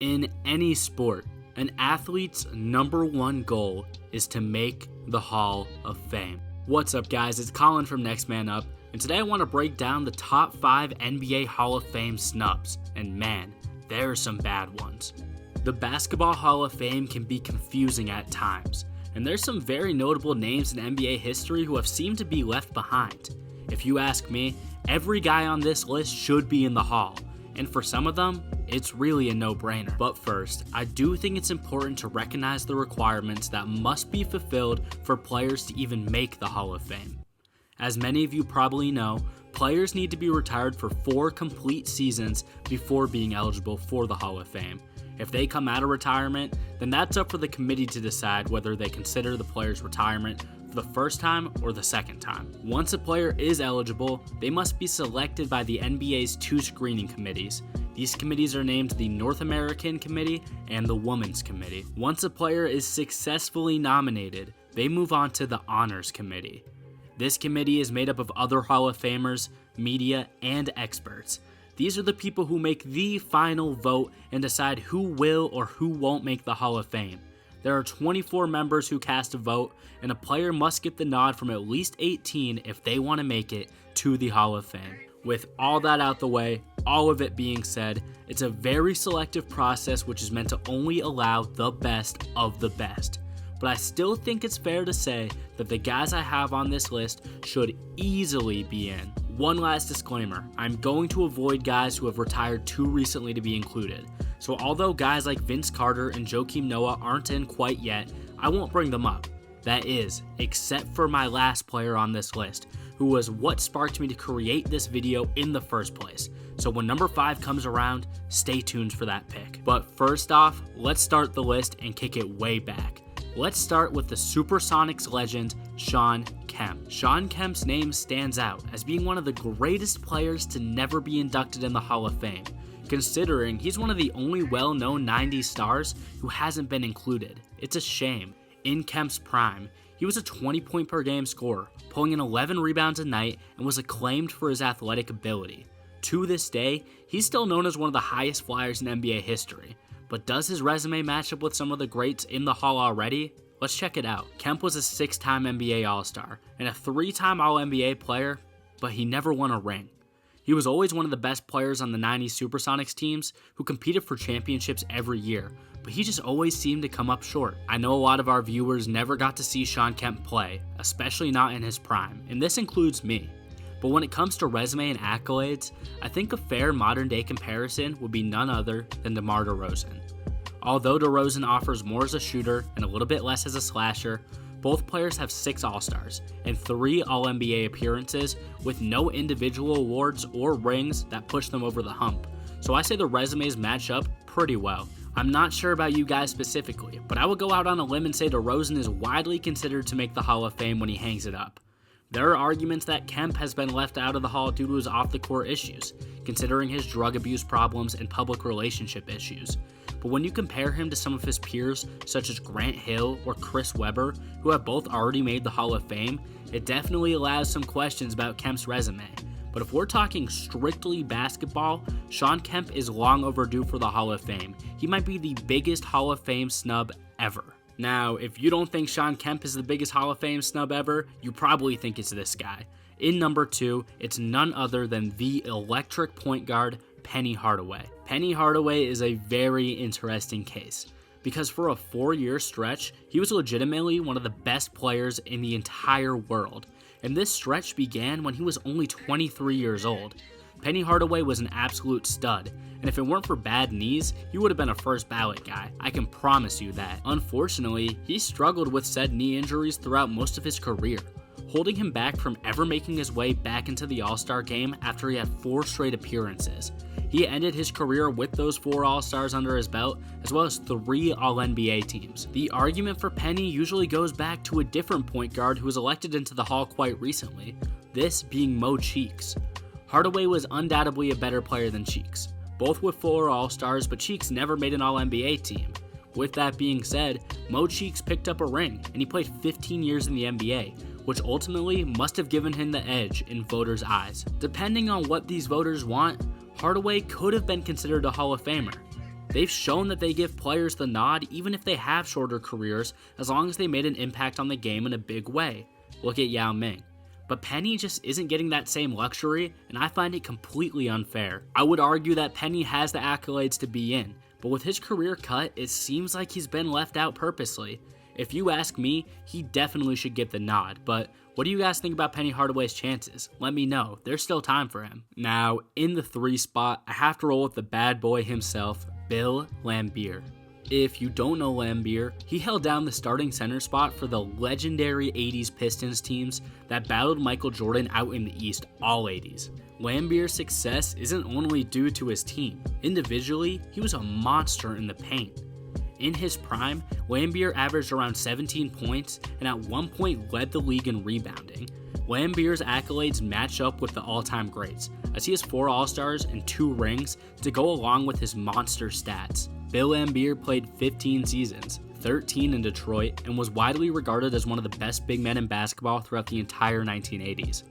In any sport, an athlete's #1 goal is to make the Hall of Fame. What's up, guys? It's Colin from Next Man Up, and today I want to break down the top 5 NBA Hall of Fame snubs, and man, there are some bad ones. The Basketball Hall of Fame can be confusing at times, and there's some very notable names in NBA history who have seemed to be left behind. If you ask me, every guy on this list should be in the Hall, and for some of them, it's really a no-brainer. But first, I do think it's important to recognize the requirements that must be fulfilled for players to even make the Hall of Fame. As many of you probably know, players need to be retired for 4 complete seasons before being eligible for the Hall of Fame. If they come out of retirement, then that's up for the committee to decide whether they consider the player's retirement for the first time or the second time. Once a player is eligible, they must be selected by the NBA's 2 screening committees. These committees are named the North American Committee and the Women's Committee. Once a player is successfully nominated, they move on to the Honors Committee. This committee is made up of other Hall of Famers, media, and experts. These are the people who make the final vote and decide who will or who won't make the Hall of Fame. There are 24 members who cast a vote, and a player must get the nod from at least 18 if they want to make it to the Hall of Fame. With all that out the way, all of it being said, it's a very selective process which is meant to only allow the best of the best. But I still think it's fair to say that the guys I have on this list should easily be in. One last disclaimer, I'm going to avoid guys who have retired too recently to be included. So although guys like Vince Carter and Joakim Noah aren't in quite yet, I won't bring them up. That is, except for my last player on this list, who was what sparked me to create this video in the first place. So when number 5 comes around, stay tuned for that pick. But first off, let's start the list and kick it way back. Let's start with the Supersonics legend, Shawn Kemp. Shawn Kemp's name stands out as being one of the greatest players to never be inducted in the Hall of Fame, considering he's one of the only well-known 90s stars who hasn't been included. It's a shame. In Kemp's prime, he was a 20-point-per-game scorer, pulling in 11 rebounds a night, and was acclaimed for his athletic ability. To this day, he's still known as one of the highest flyers in NBA history. But does his resume match up with some of the greats in the Hall already? Let's check it out. Kemp was a 6-time NBA All-Star and a 3-time All-NBA player, but he never won a ring. He was always one of the best players on the 90s Supersonics teams who competed for championships every year, but he just always seemed to come up short. I know a lot of our viewers never got to see Shawn Kemp play, especially not in his prime, and this includes me. But when it comes to resume and accolades, I think a fair modern-day comparison would be none other than DeMar DeRozan. Although DeRozan offers more as a shooter and a little bit less as a slasher, both players have 6 All-Stars and 3 All-NBA appearances with no individual awards or rings that push them over the hump. So I say the resumes match up pretty well. I'm not sure about you guys specifically, but I would go out on a limb and say DeRozan is widely considered to make the Hall of Fame when he hangs it up. There are arguments that Kemp has been left out of the Hall due to his off-the-court issues, considering his drug abuse problems and public relationship issues. But when you compare him to some of his peers, such as Grant Hill or Chris Webber, who have both already made the Hall of Fame, it definitely allows some questions about Kemp's resume. But if we're talking strictly basketball, Shawn Kemp is long overdue for the Hall of Fame. He might be the biggest Hall of Fame snub ever. Now, if you don't think Shawn Kemp is the biggest Hall of Fame snub ever, you probably think it's this guy. In number 2, it's none other than the electric point guard, Penny Hardaway. Penny Hardaway is a very interesting case, because for a 4-year stretch, he was legitimately one of the best players in the entire world, and this stretch began when he was only 23 years old. Penny Hardaway was an absolute stud, and if it weren't for bad knees, he would have been a first ballot guy. I can promise you that. Unfortunately, he struggled with said knee injuries throughout most of his career, holding him back from ever making his way back into the All-Star game after he had 4 straight appearances. He ended his career with those 4 All-Stars under his belt, as well as 3 All-NBA teams. The argument for Penny usually goes back to a different point guard who was elected into the Hall quite recently, this being Mo Cheeks. Hardaway was undoubtedly a better player than Cheeks, both with 4 All-Stars, but Cheeks never made an All-NBA team. With that being said, Mo Cheeks picked up a ring, and he played 15 years in the NBA, which ultimately must have given him the edge in voters' eyes. Depending on what these voters want, Hardaway could have been considered a Hall of Famer. They've shown that they give players the nod even if they have shorter careers, as long as they made an impact on the game in a big way. Look at Yao Ming. But Penny just isn't getting that same luxury, and I find it completely unfair. I would argue that Penny has the accolades to be in, but with his career cut, it seems like he's been left out purposely. If you ask me, he definitely should get the nod, but what do you guys think about Penny Hardaway's chances? Let me know, there's still time for him. Now, in the 3 spot, I have to roll with the bad boy himself, Bill Laimbeer. If you don't know Laimbeer, he held down the starting center spot for the legendary 80s Pistons teams that battled Michael Jordan out in the East all 80s. Laimbeer's success isn't only due to his team. Individually, he was a monster in the paint. In his prime, Laimbeer averaged around 17 points and at one point led the league in rebounding. Laimbeer's accolades match up with the all-time greats, as he has 4 All-Stars and 2 rings to go along with his monster stats. Bill Laimbeer played 15 seasons, 13 in Detroit, and was widely regarded as one of the best big men in basketball throughout the entire 1980s.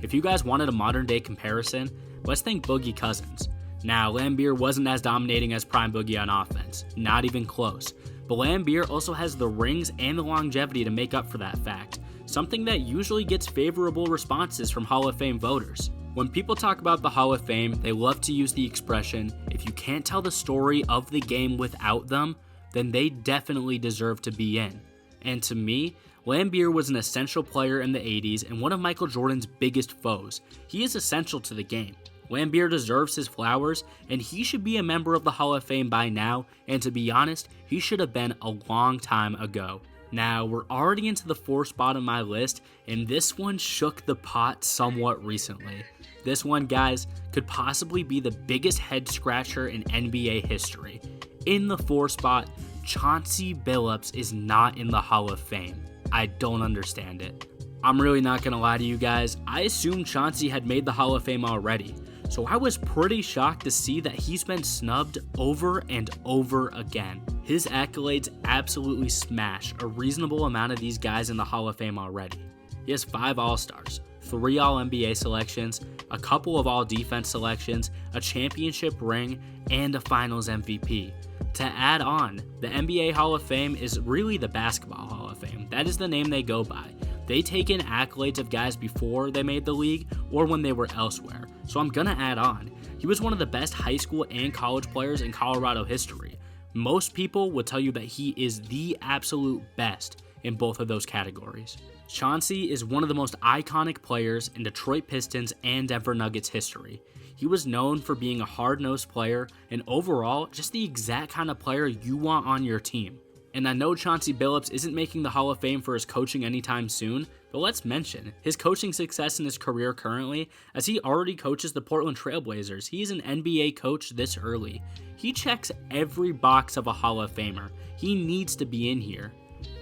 If you guys wanted a modern day comparison, let's think Boogie Cousins. Now, Laimbeer wasn't as dominating as Prime Boogie on offense, not even close, but Laimbeer also has the rings and the longevity to make up for that fact, something that usually gets favorable responses from Hall of Fame voters. When people talk about the Hall of Fame, they love to use the expression, if you can't tell the story of the game without them, then they definitely deserve to be in. And to me, Laimbeer was an essential player in the 80s and one of Michael Jordan's biggest foes. He is essential to the game. Laimbeer deserves his flowers, and he should be a member of the Hall of Fame by now, and to be honest, he should have been a long time ago. Now, we're already into the 4th spot on my list, and this one shook the pot somewhat recently. This one, guys, could possibly be the biggest head scratcher in NBA history. In the 4th spot, Chauncey Billups is not in the Hall of Fame. I don't understand it. I'm really not gonna lie to you guys, I assumed Chauncey had made the Hall of Fame already, so I was pretty shocked to see that he's been snubbed over and over again. His accolades absolutely smash a reasonable amount of these guys in the Hall of Fame already. He has 5 All-Stars, 3 All-NBA selections, a couple of All-Defense selections, a championship ring, and a Finals MVP. To add on, the NBA Hall of Fame is really the Basketball Hall of Fame. That is the name they go by. They take in accolades of guys before they made the league or when they were elsewhere, so I'm gonna add on. He was one of the best high school and college players in Colorado history. Most people would tell you that he is the absolute best in both of those categories. Chauncey is one of the most iconic players in Detroit Pistons and Denver Nuggets history. He was known for being a hard-nosed player and overall just the exact kind of player you want on your team. And I know Chauncey Billups isn't making the Hall of Fame for his coaching anytime soon, but let's mention his coaching success in his career currently, as he already coaches the Portland Trail Blazers. He's an NBA coach this early. He checks every box of a Hall of Famer. He needs to be in here.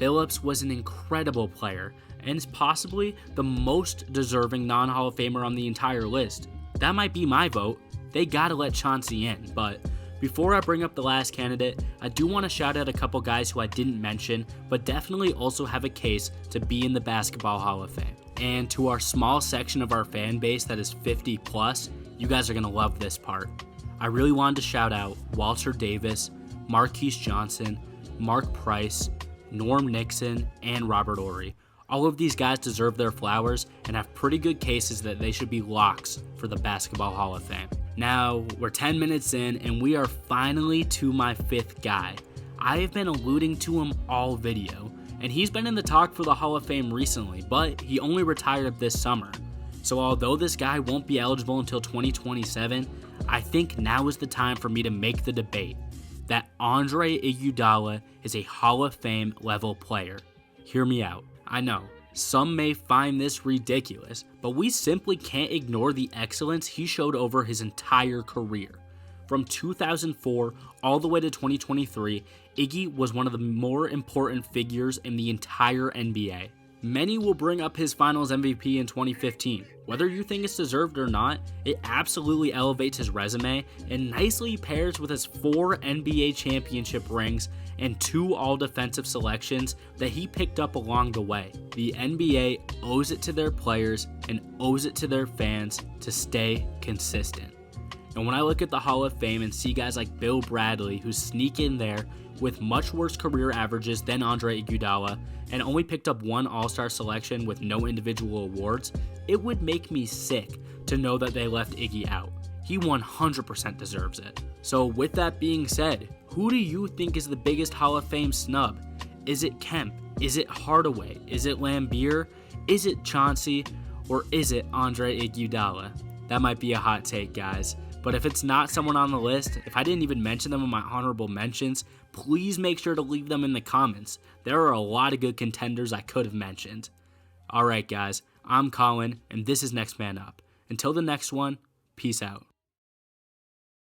Billups was an incredible player, and is possibly the most deserving non-Hall of Famer on the entire list. That might be my vote. They gotta let Chauncey in, but before I bring up the last candidate, I do want to shout out a couple guys who I didn't mention, but definitely also have a case to be in the Basketball Hall of Fame. And to our small section of our fan base that is 50 plus, you guys are going to love this part. I really wanted to shout out Walter Davis, Marquise Johnson, Mark Price, Norm Nixon, and Robert Horry. All of these guys deserve their flowers and have pretty good cases that they should be locks for the Basketball Hall of Fame. Now, we're 10 minutes in and we are finally to my 5th guy. I have been alluding to him all video, and he's been in the talk for the Hall of Fame recently, but he only retired this summer. So although this guy won't be eligible until 2027, I think now is the time for me to make the debate that Andre Iguodala is a Hall of Fame level player. Hear me out. I know, some may find this ridiculous, but we simply can't ignore the excellence he showed over his entire career. From 2004 all the way to 2023, Iggy was one of the more important figures in the entire NBA. Many will bring up his Finals MVP in 2015. Whether you think it's deserved or not, it absolutely elevates his resume and nicely pairs with his 4 NBA championship rings and 2 all-defensive selections that he picked up along the way. The NBA owes it to their players and owes it to their fans to stay consistent. And when I look at the Hall of Fame and see guys like Bill Bradley who sneak in there with much worse career averages than Andre Iguodala and only picked up one All-Star selection with no individual awards, it would make me sick to know that they left Iggy out. He 100% deserves it. So with that being said, who do you think is the biggest Hall of Fame snub? Is it Kemp? Is it Hardaway? Is it Lambeer? Is it Chauncey? Or is it Andre Iguodala? That might be a hot take, guys. But if it's not someone on the list, if I didn't even mention them in my honorable mentions, please make sure to leave them in the comments. There are a lot of good contenders I could have mentioned. Alright guys, I'm Colin, and this is Next Man Up. Until the next one, peace out.